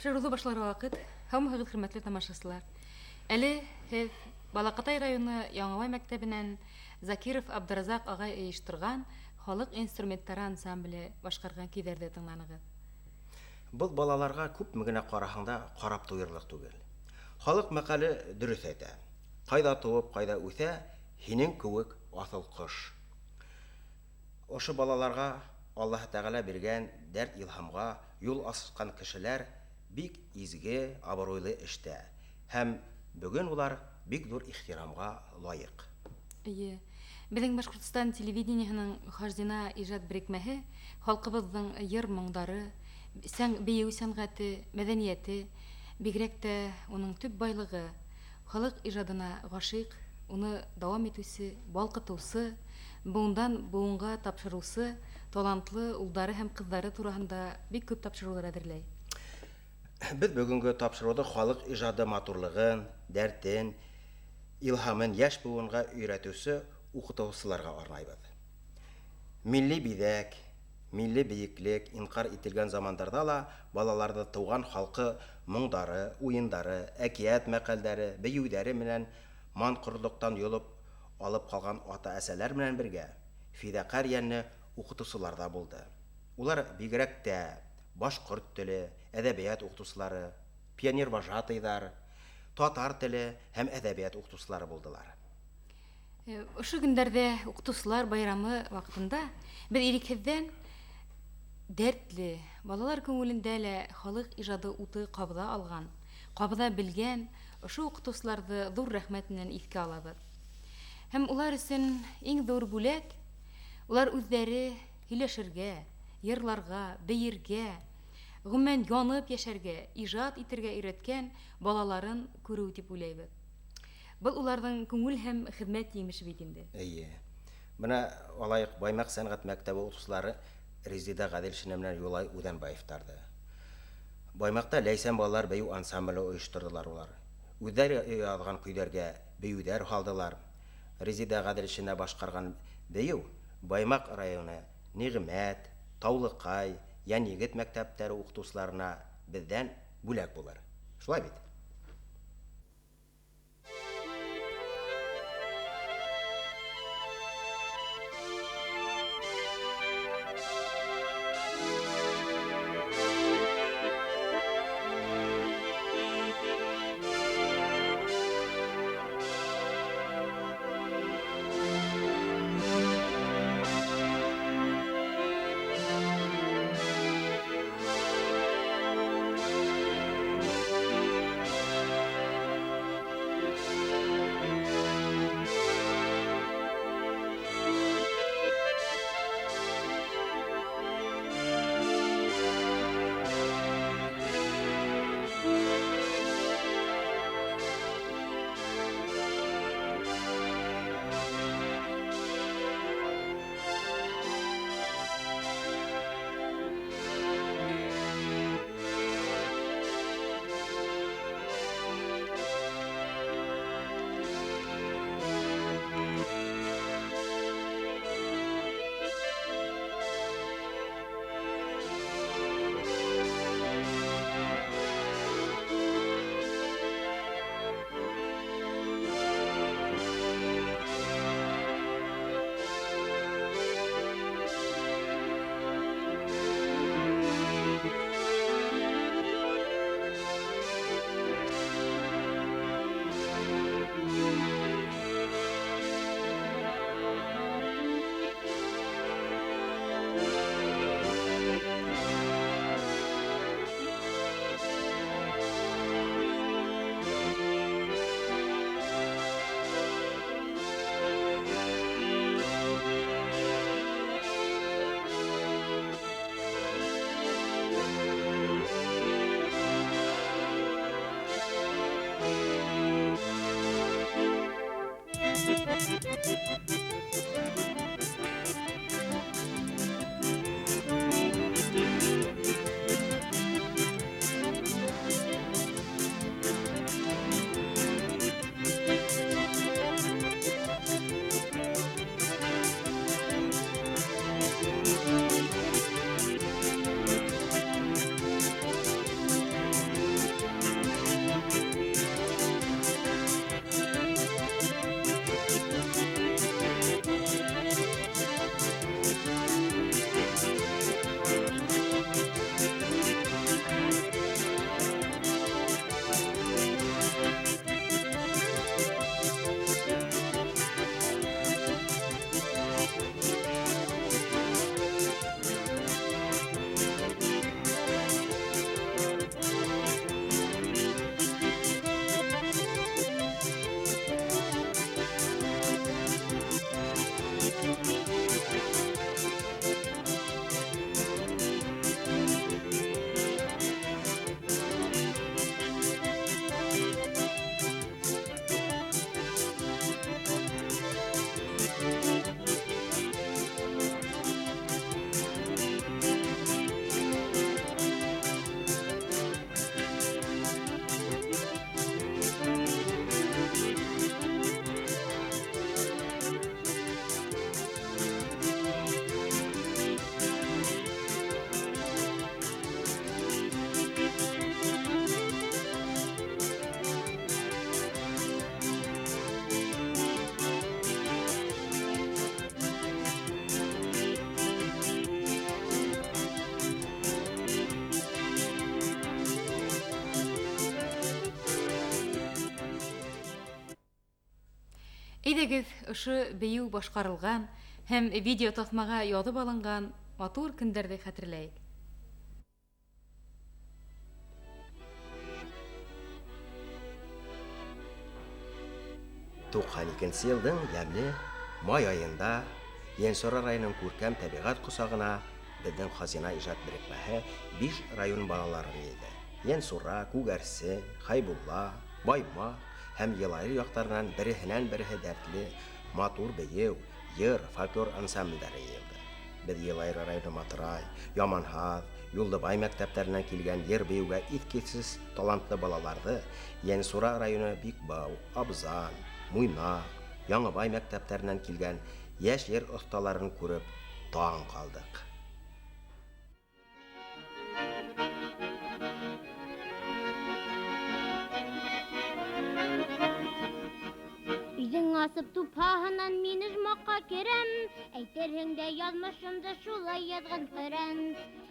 Тапшырыуҙы башларға ваҡыт. Һаумыһығыҙ, хөрмәтле тамашасылар. Әле һеҙ Балаҡатай районы Яңауай мәктәбенән Закиров Абдразаҡ ағай ойошторған халыҡ инструменттары ансамбле башҡарған көйҙәрҙе тыңланығыҙ. Был балаларға күпме генә ҡараһаң да ҡарап туйырлыҡ түгел. Халыҡ мәҡәле дөрөҫ әйтә. Ҡайҙа тыуып, ҡайҙа үҫә, һинең кеүек аҫыл ҡош. Ошо балаларға Аллаһ Тәғәлә биргән дәрт илһамға юл асҡан кешеләр бик изге, абруйлы эштә. Һәм бөгөн улар бик ҙур ихтирамға лайыҡ. Эйе. Беҙҙең Башҡортостан телевидениеһының Хаждина ижад берекмәһе халҡыбыҙҙың йыр-моңдары, бейеү сәнғәте, мәҙәниәте, бигерәк тә уның төп байлығы, халыҡ ижадына ғашиҡ, уны дауам итеүсе, балҡытыусы, быуындан быуынға тапшырыусы, талантлы улдары һәм ҡыҙҙары тураһында бик күп тапшырыуҙар әҙерләй. Беҙ бөгөнгө тапшырыуҙы халыҡ ижады матурлығын, дәртен, илһамын йәш быуынға өйрәтеүсе уҡытыусыларға арнайбыҙ. Милли биҙәк, милли бейеклек инҡар ителгән замандарҙа ла балаларҙы тыуған халҡы моңдары, уйындары, әкиәт мәҡәлдәре, бейеүҙәре менән манҡорлоҡтан йолоп алып ҡалған ата-әсәләр менән бергә фиҙаҡәр йәнле уҡытыусылар ҙа булды. Улар бигерәк тә башҡорт теле, әҙәбиәт уҡытыусылары, пионер-вожатыйҙар, татар теле һәм әҙәбиәт уҡытыусылары булдылар. Ошо көндәрҙә уҡытыусылар байрамы ваҡытында беҙ ирекһеҙҙән дәртле, балалар күңелендә лә халыҡ ижады уты ҡабыҙа алған, ҡабыҙа белгән ошо уҡытыусыларҙы ҙур рәхмәт менән иҫкә алабыҙ. Һәм улар өсөн иң ҙур бүләк, улар үҙҙәре һөйләшергә, йырларға, бейергә, ғөмүмән янып йәшәргә, ижад итергә өйрәткән балаларын күреү тип уйлайбыҙ. Был уларҙың күңел һәм хеҙмәт еңеше бит инде. Эйе. Бына алайыҡ Баймаҡ сәнғәт мәктәбе уҡытыусылары Резида Ғәҙелшина менән Юлай Үҙәнбаевтарҙы. Баймаҡта Ләйсән балалар бейеү ансамбле ойошторҙолар улар. Үҙҙәре яҙған көйҙәргә бейеүҙәр һалдылар. Резида Ғәҙелшина башҡарған бейеү Баймаҡ районы Ниғмәт, Таулыҡай, Йән-егет мәктәптәре уҡытыусыларына беҙҙән бүләк булыр. Шулай бит? Әйдәгез, ошо бейеү башкарылган һәм видео тасмага язып алынган матур көндәрҙе хәтерләйек. Туҡһан икенсе йылдың йәмле май айында Йәнсура районының күркәм тәбиғәт ҡосағына беҙҙең Хазина ижад берекмәһе 5 район балаларын йыйҙы. Йәнсура, Күгәрсе, Хәйбулла, Баймаҡ һәм Йылайыр яҡтарынан береһенән-береһе дәртле, матур бейеү, йыр, фольклор ансамблдәре йыйылды. Беҙ Йылайыр районы Матырай, Яманһаҙ, Юлдыбай мәктәптәренән килгән йыр бейеүгә иҫ талантлы балаларҙы Йәнсура районы Бикбау, Абзан, Муйнаҡ, Яңыбай мәктәптәренән килгән йәш йыр оҫталарын күреп таң ҡалдыҡ. Үйҙең асып тупһаһынан мин ыжмаҡҡа керәм, әйтерһең дә яҙмышымды шулай яҙған ҡөрән.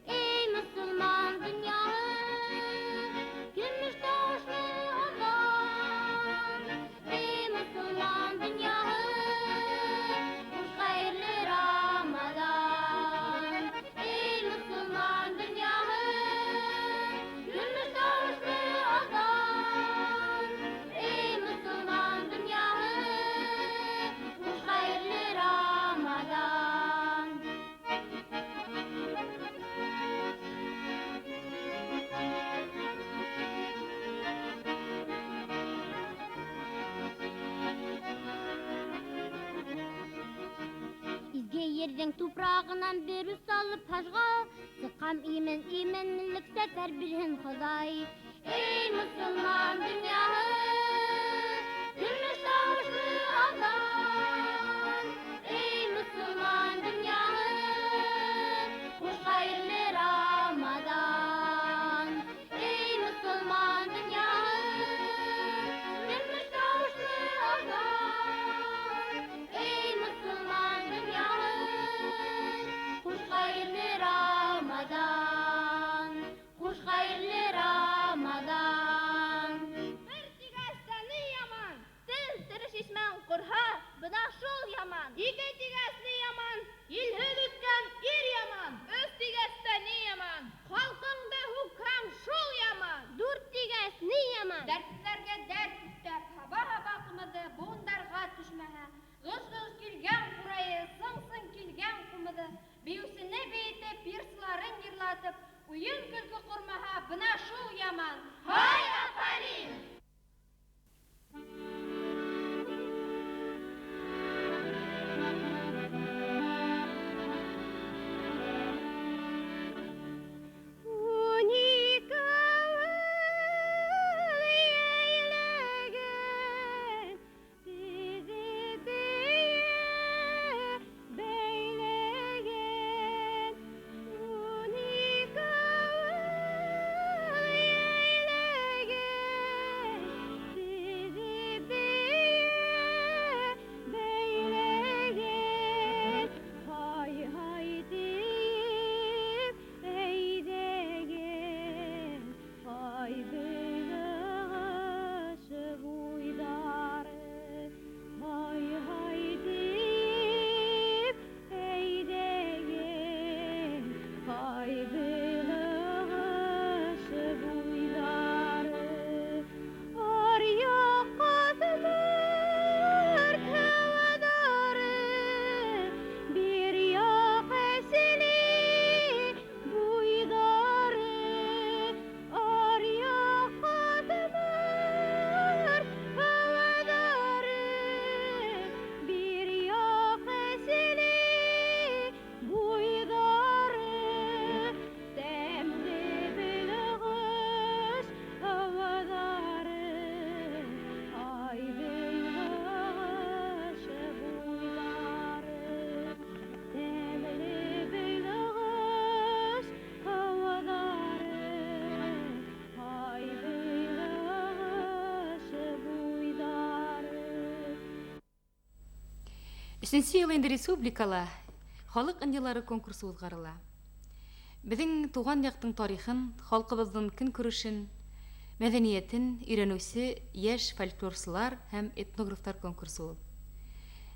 Эй мосолман донъяһы, көмөш тауышлы аҙан. Эй мосолман донъяһы, хуш хәйерле Рамаҙан. Эй мосолман донъяһы, көмөш тауышлы аҙан. Эй мосолман донъяһы, хуш хәйерле Рамаҙан. Изге ерҙең тупрағынан бер ус алып хажға, сыҡҡам имен-именлек сәфәр бирһен Хоҙай. Эй мосолман донъяһы, көмөш тауышлы аҙан. Эй мосолман донъяһы, хуш хәйерле Рамаҙан. Эй мосолман донъяһы, көмөш тауышлы аҙан. Эй мосолман донъяһы, хуш хәйерле Рамаҙан. Хуш хәйерле Рамаҙан. Бер тигәстәне яман, тел тырыш ишмән ҡорһа, бына шул яман. Ике тигәсне яман, илһеҙ үткән ир яман. Өс тигәстәне яман, халҡыңды һүкһәң шул яман. Дүрт тигәсне яман, дәртләргә дәрт өҫтәп, һаба-һаба ҡымыҙы быуындарға төшмәһә, ғыш-ғыш килгән ҡурайы, сың-сың килгән ҡумыҙы, бейеүсене бейетеп, пирсыларын йырлатып, уйын көлкө ҡормаһа, бына шул яман. Һай, афарин! Өченче ел инде республикала халык ынйылары конкурсы уҙғарыла. Беҙҙең туған яҡтың тарихын, халҡыбыҙҙың көнкүрешен, мәҙәниәтен өйрәнеүсе йәш фольклорсылар һәм этнографтар конкурсы ул.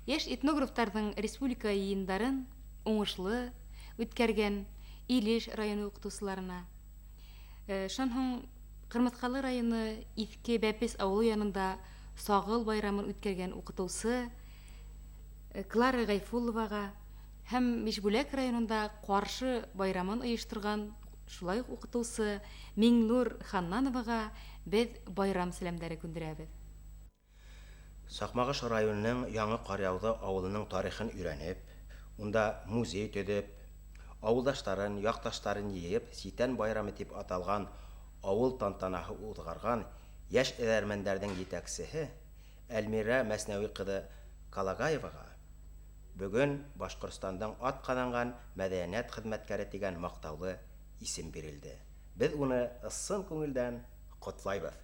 яшь этнографтарның республика йыйындарын уңышлы үткәргән Илеш районы укытучыларына. Шуннан һуң Кырмыскалы районы Иске Бәпес авылы янында Сагыл байрамын үткәргән укытучы Клара Гайфулловага һәм Мишбүләк районында Каршы байрамын оештырган шулай ук укытучы Миңнур Ханнановага без байрам сәламнәре күндерәбез. Сакмагыш районының Яңы Карьяуды авылының тарихын өйрәнеп, унда музей төзеп, авылдаштарын, якташтарын йыеп, Ситән байрамы дип аталган авыл тантанаһы узгарган яшь эдәрмәндәрнең җитәкчесе Әлмира Мәснәви кызы Калагаевага бүген Башкортстанның атказанган мәдәният хезмәткәре дигән мактаулы исем бирелде. Без уны ысын күңелдән котлайбыз.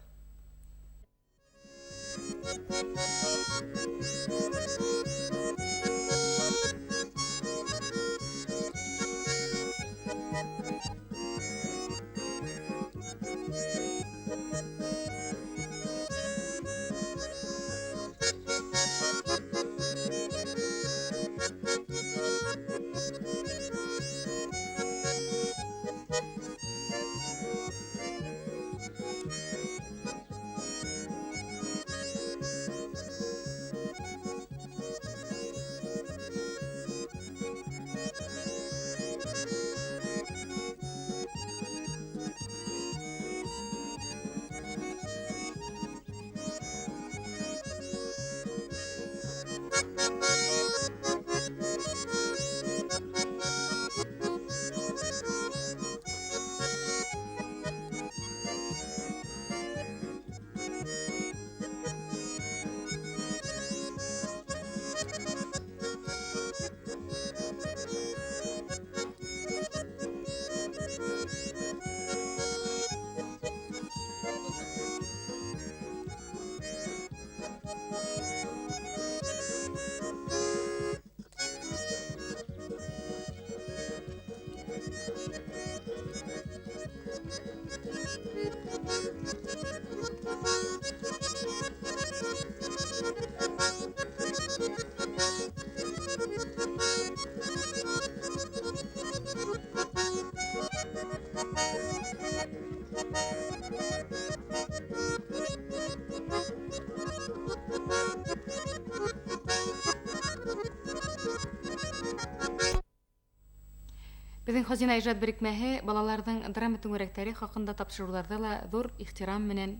Безнең Хазина иҗат берекмәһе балаларның драма түңәрәктәре хакында тапшыруларда ла зур ихтирам менән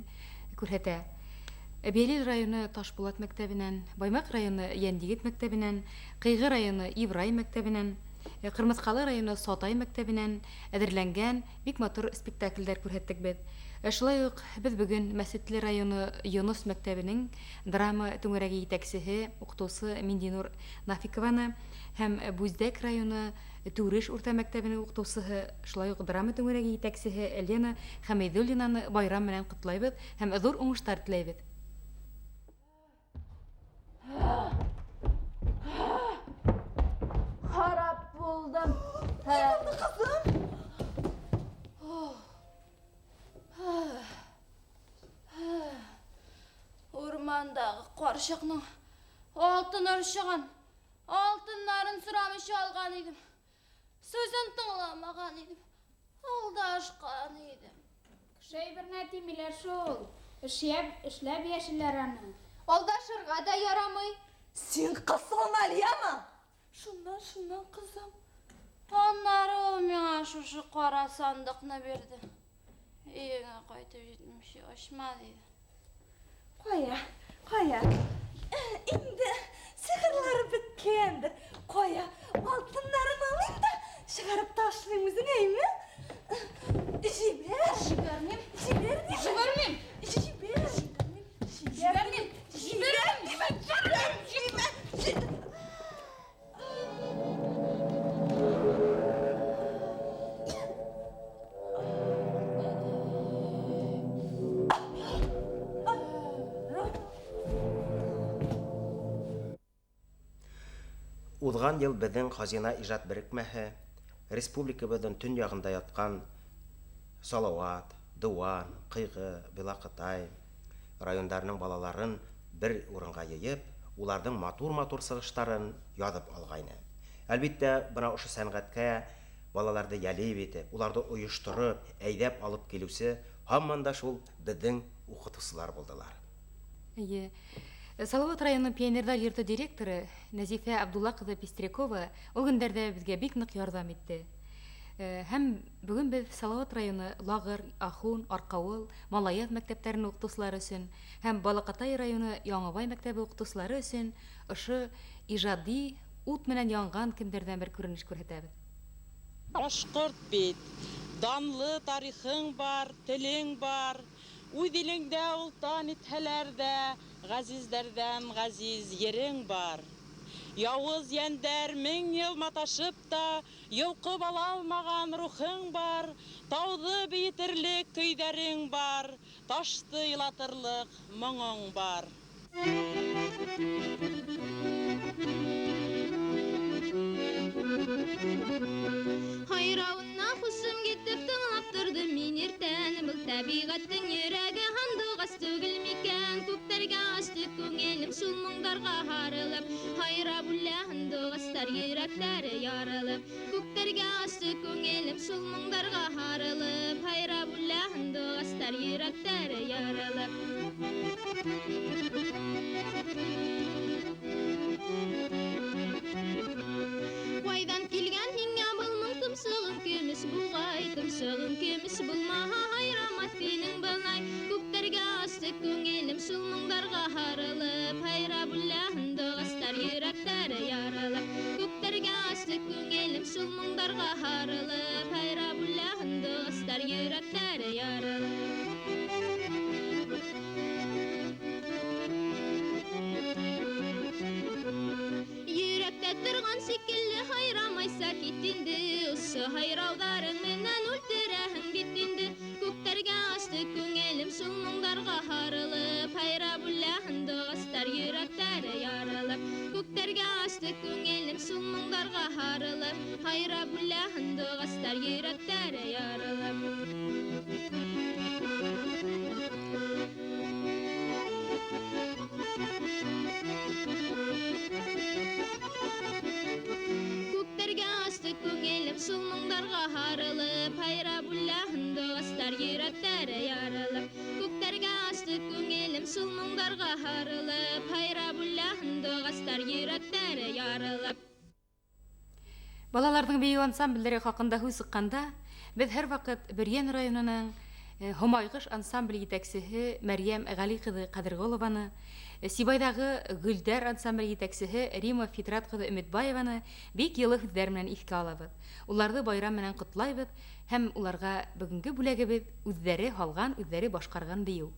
күрһәтә. Бәйлил районы Ташбулат мәктәбенән, Баймак районы Яндигит мәктәбенән, Кыйгы районы Ибрай мәктәбенән, Кырмыскалы районы Сотай мәктәбенән әзерләнгән бик матур спектакльләр күрһәттек бит. Шулай ук без бүген Мәсетле районы Юнус мәктәбенең драма түңәрәге җитәкчесе, укытучы Миндинур Нафикованы һәм Бүздәк районы Турыш урта мәктәбенең укытучысы, шулай ук драма түңәрәге җитәкчесе Лена Хәмидуллинаны байрам белән котлайбыз һәм зур уңышлар теләйбез. Харап булдым. Булды кызым. Урмандагы карчыкның алтын ырчыгын, алтыннарын сурамышы алган идем. Сүзен тыңламаган идем. Алдашкан идем. Кышай бер нәтимиләр шул. Эшләп яшилләр аны. Алдашырга да ярамый. Син кысылма, Алияма. Шуннан кызым. Аннары ул миңа шушы кара сандыкны бирде. Өеңә кайтып җитмеши ачмады иде. Кая. Инде сихырлары биткәндер. Кая, алтыннарын алыйм да чыгарып ташлыйм үзеңә, әйме? Җибәрмим. Узган ел безнең Хазина иҗат берекмәһе республикабызның төньягында яткан Салават, Дуан, Кыйгы, Белакытай районнарының балаларын бер урынга йыеп, уларның матур-матур сыгыштарын язып алгайны. Әлбәттә, бына ошо сәнгатькә балаларды ялеп итеп, уларды оештырып, әйдәп алып килүсе һаман да шул безнең укытучылар булдылар. Әйе. Салават районы пионерлар йорты директоры Назифа Абдулла кызы Пестрякова ул көндәрдә безгә бик нык ярдәм итте. Һәм бүген без Салават районы Лагыр, Ахун, Аркавыл, Малаяз мәктәпләренең укытучылары өчен һәм Балакатай районы Яңабай мәктәбе укытучылары өчен ошо иҗади ут менән янган кемдәрдән бер күренеш күрһәтәбез. Башкорт бит, данлы тарихың бар, телең бар. Үз илеңдә ултан итһәләр дә, газизләрдән газиз ерең бар. Явыз яндәр мең ел маташып та, йолкып ала алмаган рухың бар. Тауды биетерлек көйдәрең бар, ташты илатырлык моңың бар. Хайрауына хушым китеп тыңлап тордым мин иртән. Был табигатьнең йөрәге һандугас түгел микән? Күктәргә ачты күңелем шул моңнарга һарылып. Хайра бүлә һандугастар йөрәкләре ярылып. Күктәргә ачты күңелем шул моңнарга һарылып. Хайра бүлә һандугастар йөрәкләре ярылып. Кайдан килгән һиңә был моң томшыгым көмеш булгай, томшыгым көмеш булмаһа хайрамат синең былай. Күктәргә ачты күңелем шул моңнарга һарылып. Хайра бүлә һандугастар йөрәкләре ярылып. Күктәргә ачты күңелем шул моңнарга һарылып. Хайра бүлә һандугастар йөрәкләре ярылып. Йөрәктә торган шикелле хайрамайса кит инде. Ошо хайраударың менән үлтерәһең бит инде. Күктәргә ачты күңелем шул моңнарга һарылып. Хайра бүлә һандугастар йөрәкләре ярылып. Күктәргә ачты күңелем шул моңнарга һарылып. Хайра бүлә һандугастар йөрәкләре ярылып. Күктәргә ачты күңелем шул моңнарга һарылып. Хайра бүлә һандугастар йөрәкләре ярылып. Күктәргә ачты күңелем шул моңнарга һарылып. Хайра бүлә һандугастар йөрәкләре ярылып. Балаларның бию ансамбльләре хакында һүз сыкканда, без һәр вакыт Бөрьән районының Һомайгыш ансамбль җитәкчесе Мәрьям Гали кызы Кадырголованы, Сибайдагы Гөлдәр ансамбль җитәкчесе Рима Фитрат кызы Өметбаеваны бик йылы һүзләр белән искә алабыз. Уларны байрам белән котлайбыз һәм уларга бүгенге бүләгебез үзләре халган, үзләре башкарган бию.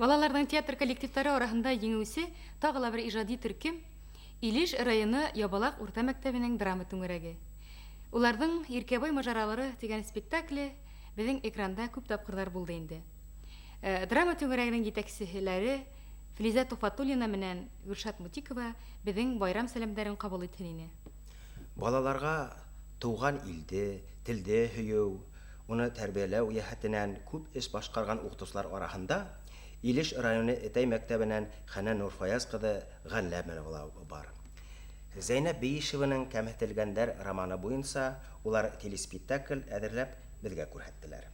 Балаларның театр коллективтары арасында еңеүсе тагы бер иҗади төркем Илеш районы Ябалак урта мәктәбенең драма түңәрәге. Уларның Иркәбай мажаралары дигән спектакле безнең экранда күп тапкырлар булды инде. Драма түңәрәгенең җитәкчеләре Филиза Туфатуллина менән Гөлшат Мутикова безнең байрам сәламнәрен кабул иткән. Балаларга туган илде, телде һөйү, уны тәрбияләү яһәтеннән күп эш башкарган укытучылар арасында Илеш районы Этәй мәктәбеннән Хәнән Нурфаяз кызы Ганләмова бар. Зәйнәп Биишеваның Кәмһетелгәндәр романы буенча улар телеспектакль әзерләп безгә күрһәттеләр.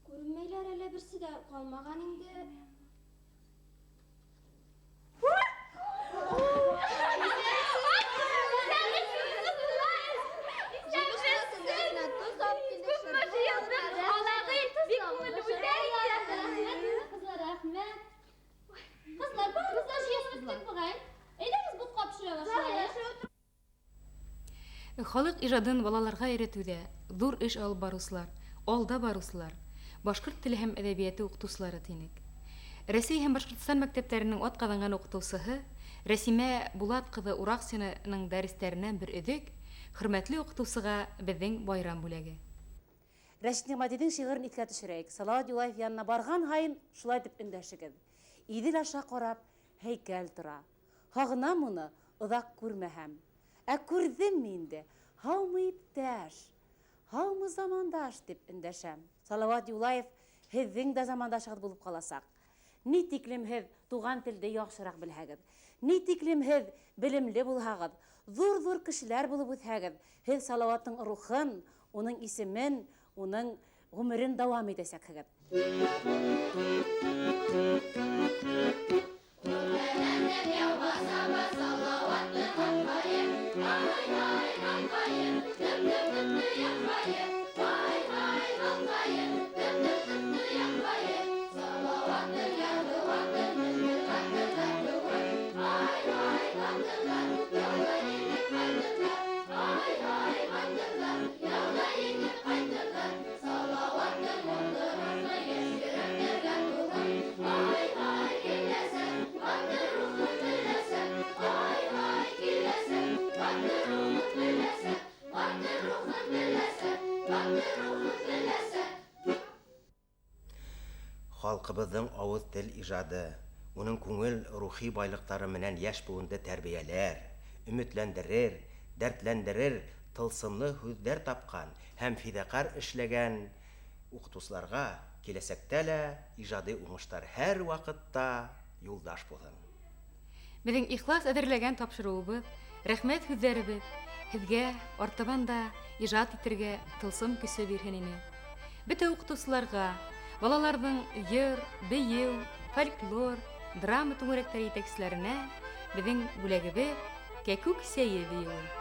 Күрмәйләр әле берсе дә калмаган инде. Халык иҗадын балаларга өйрәтүдә зур эш алып баручылар, алда баручылар, башкорт теле һәм әдәбияты укытучылары тиник. Россия һәм Башкортстан мәктәпләренең атказанган укытучысы Рәсимә Булат кызы Ураксинаның дәресләреннән бер өдек, хөрмәтле укытучыга безнең байрам бүләге. Рәшит Нигъмәтидің шигырын иҫкә төшөрәйек. Салауат Юлаев янына барған һайын шулай дип өндәшегеҙ. Иҙел аша ҡарап, һәйкәл тора. Һағынам уны, оҙаҡ күрмәһәм. Ә күрҙем инде, һаумы иптәш, һаумы замандаш дип өндәшәм. Салауат Юлаев һеҙҙең дә замандашығыҙ булып ҡаласаҡ. Ни тиклем һеҙ туған телде яҡшыраҡ белһәгеҙ, ни тиклем һеҙ белемле булһағыҙ, ҙур-ҙур кешеләр булып үҫһәгеҙ, һеҙ Салауаттың рухын, уның исемен, уның ғүмерен дауам итәсәкһегеҙ. Халҡыбыҙҙың ауыҙ тел ижады, уның күңел рухи байлыҡтары менән йәш быуынды тәрбиәләр, өмөтләндерер, дәртләндерер, тылсымлы һүҙҙәр тапҡан һәм фиҙаҡар эшләгән уҡытыусыларға киләсәктә лә ижади уңыштар һәр ваҡытта юлдаш булһын. Безнең ихлас әҙерләгән тапшырыуыбыҙ, рәхмәт һүҙҙәребеҙ һеҙгә артабан да ижад итергә тылсым көсө бирһен ине. Бөтә уҡытыусыларға, балаларҙың йыр, бейеү, фольклор, драма түңәрәктәре етәкселәренә беҙҙең бүләгебеҙ кәкүк сәйе бейеүе.